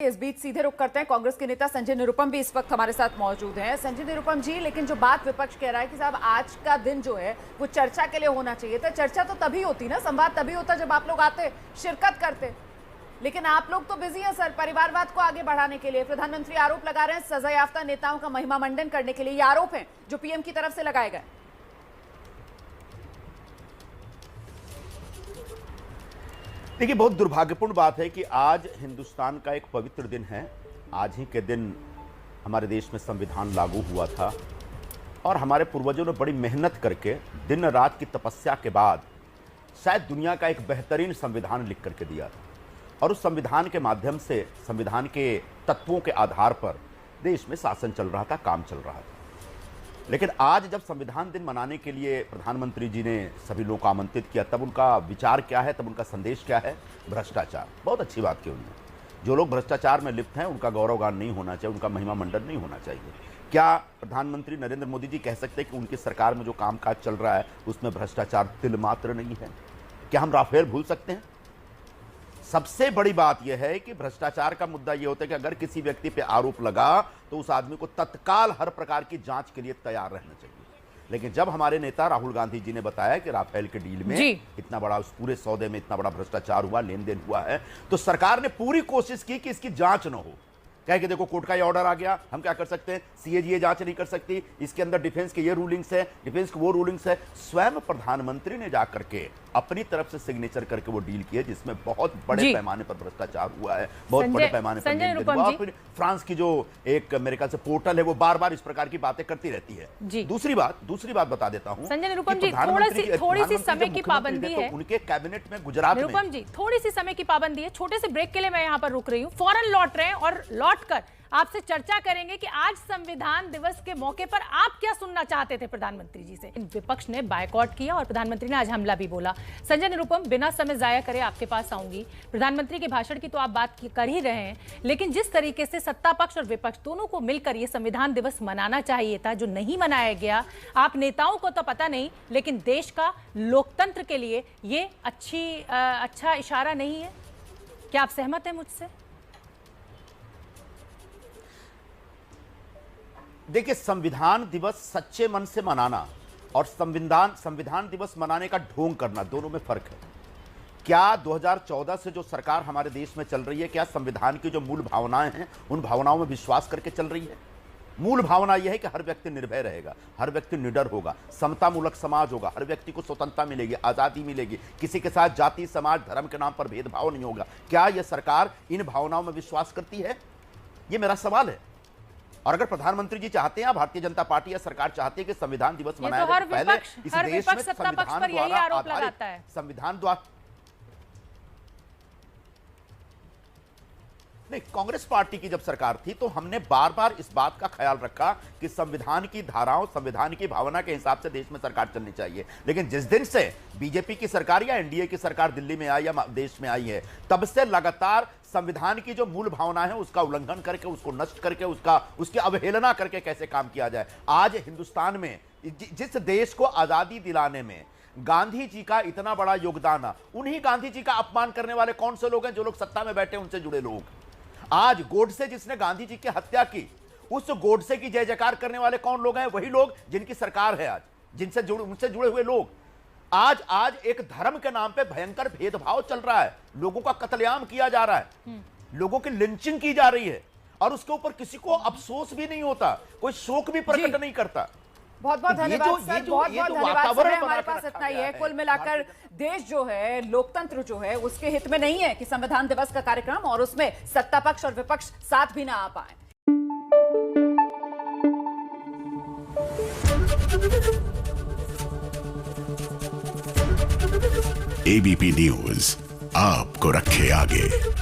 इस बीच सीधे रुख करते हैं, कांग्रेस के नेता संजय निरुपम भी इस वक्त हमारे साथ मौजूद हैं। संजय निरुपम जी, लेकिन जो बात विपक्ष कह रहा है कि साहब आज का दिन जो है वो चर्चा के लिए होना चाहिए था। चर्चा तो तभी होती ना, संवाद तभी होता जब आप लोग आते, शिरकत करते, लेकिन आप लोग तो बिजी हैं सर परिवारवाद को आगे बढ़ाने के लिए। प्रधानमंत्री आरोप लगा रहे हैं सजा याफ्ता नेताओं का महिमा मंडन करने के लिए। ये आरोप है जो पीएम की तरफ से लगाए गए। देखिए, बहुत दुर्भाग्यपूर्ण बात है कि आज हिंदुस्तान का एक पवित्र दिन है। आज ही के दिन हमारे देश में संविधान लागू हुआ था और हमारे पूर्वजों ने बड़ी मेहनत करके दिन रात की तपस्या के बाद शायद दुनिया का एक बेहतरीन संविधान लिख करके दिया था। और उस संविधान के माध्यम से, संविधान के तत्वों के आधार पर देश में शासन चल रहा था, काम चल रहा था। लेकिन आज जब संविधान दिन मनाने के लिए प्रधानमंत्री जी ने सभी लोगों को आमंत्रित किया, तब उनका विचार क्या है, तब उनका संदेश क्या है? भ्रष्टाचार। बहुत अच्छी बात की उन्होंने। जो लोग भ्रष्टाचार में लिप्त हैं उनका गौरवगान नहीं होना चाहिए, उनका महिमा मंडन नहीं होना चाहिए। क्या प्रधानमंत्री नरेंद्र मोदी जी कह सकते हैं कि उनकी सरकार में जो कामकाज चल रहा है उसमें भ्रष्टाचार तिल मात्र नहीं है? क्या हम राफेल भूल सकते हैं? सबसे बड़ी बात यह है कि भ्रष्टाचार का मुद्दा यह होता है कि अगर किसी व्यक्ति पे आरोप लगा तो उस आदमी को तत्काल हर प्रकार की जांच के लिए तैयार रहना चाहिए। लेकिन जब हमारे नेता राहुल गांधी जी ने बताया कि राफेल के डील में इतना बड़ा, उस पूरे सौदे में इतना बड़ा भ्रष्टाचार हुआ, लेन देन हुआ है, तो सरकार ने पूरी कोशिश की कि इसकी जांच न हो। कहे कि देखो कोर्ट का ये ऑर्डर आ गया, हम क्या कर सकते हैं, सीएजी ये जांच नहीं कर सकती, इसके अंदर डिफेंस के ये रूलिंग्स है, डिफेंस के वो रूलिंग्स है। स्वयं प्रधानमंत्री ने जाकर के अपनी तरफ से सिग्नेचर करके वो डील की है जिसमें बहुत बड़े पैमाने पर भ्रष्टाचार हुआ है, बहुत बड़े पैमाने पर लेन देन हुआ। फिर फ्रांस की जो एक मेरे ख्याल से पोर्टल है वो बार बार इस प्रकार की बातें करती रहती है। दूसरी बात बता देता हूं, संजय निरुपम जी, थोड़ी सी समय की पाबंदी है उनके कैबिनेट में गुजरात में। निरुपम जी, थोड़ी सी समय की पाबंदी है, छोटे से ब्रेक के लिए मैं यहाँ पर रुक रही हूँ। फौरन लौट रहे हैं और लौट कर आपसे चर्चा करेंगे कि आज संविधान दिवस के मौके पर आप क्या सुनना चाहते थे प्रधानमंत्री जी से। विपक्ष ने बायकॉट किया और प्रधानमंत्री ने आज हमला भी बोला। संजय निरुपम, बिना समय जाया करे आपके पास आऊंगी। प्रधानमंत्री के भाषण की तो आप बात कर ही रहे हैं, लेकिन जिस तरीके से सत्ता पक्ष और विपक्ष दोनों को मिलकर ये संविधान दिवस मनाना चाहिए था, जो नहीं मनाया गया, आप नेताओं को तो पता नहीं, लेकिन देश का लोकतंत्र के लिए ये अच्छा इशारा नहीं है। क्या आप सहमत हैं मुझसे? देखिए, संविधान दिवस सच्चे मन से मनाना और संविधान दिवस मनाने का ढोंग करना, दोनों में फर्क है। क्या 2014 से जो सरकार हमारे देश में चल रही है, क्या संविधान की जो मूल भावनाएं हैं उन भावनाओं में विश्वास करके चल रही है? मूल भावना यह है कि हर व्यक्ति निर्भय रहेगा, हर व्यक्ति निडर होगा, समतामूलक समाज होगा, हर व्यक्ति को स्वतंत्रता मिलेगी, आजादी मिलेगी, किसी के साथ जाति, समाज, धर्म के नाम पर भेदभाव नहीं होगा। क्या यह सरकार इन भावनाओं में विश्वास करती है? यह मेरा सवाल है। और अगर प्रधानमंत्री जी चाहते हैं, भारतीय जनता पार्टी या सरकार चाहती है कि संविधान दिवस मनाया जाए, तो पहले इस देश में संविधान द्वारा आधारित, संविधान द्वारा नहीं, कांग्रेस पार्टी की जब सरकार थी तो हमने बार बार इस बात का ख्याल रखा कि संविधान की धाराओं, संविधान की भावना के हिसाब से देश में सरकार चलनी चाहिए। लेकिन जिस दिन से बीजेपी की सरकार या एनडीए की सरकार दिल्ली में आई या देश में आई है, तब से लगातार संविधान की जो मूल भावना है उसका उल्लंघन करके, उसको नष्ट करके, उसकी अवहेलना करके कैसे काम किया जाए। आज हिंदुस्तान में जिस देश को आजादी दिलाने में गांधी जी का इतना बड़ा योगदान, उन्हीं गांधी जी का अपमान करने वाले कौन से लोग हैं? जो लोग सत्ता में बैठे, उनसे जुड़े लोग। आज गोडसे जिसने गांधी जी की हत्या की, उस गोडसे की जय जयकार करने वाले कौन लोग हैं? वही लोग जिनकी सरकार है आज, उनसे जुड़े हुए लोग। आज एक धर्म के नाम पे भयंकर भेदभाव चल रहा है, लोगों का कत्लेआम किया जा रहा है, लोगों की लिंचिंग की जा रही है और उसके ऊपर किसी को अफसोस भी नहीं होता, कोई शोक भी प्रकट नहीं करता। बहुत बहुत धन्यवाद सर, बहुत बहुत धन्यवाद सर। हमारे पास इतना ही है। कुल मिलाकर देश जो है, लोकतंत्र जो है, उसके हित में नहीं है कि संविधान दिवस का कार्यक्रम और उसमें सत्ता पक्ष और विपक्ष साथ भी ना आ पाए। एबीपी न्यूज आपको रखे आगे।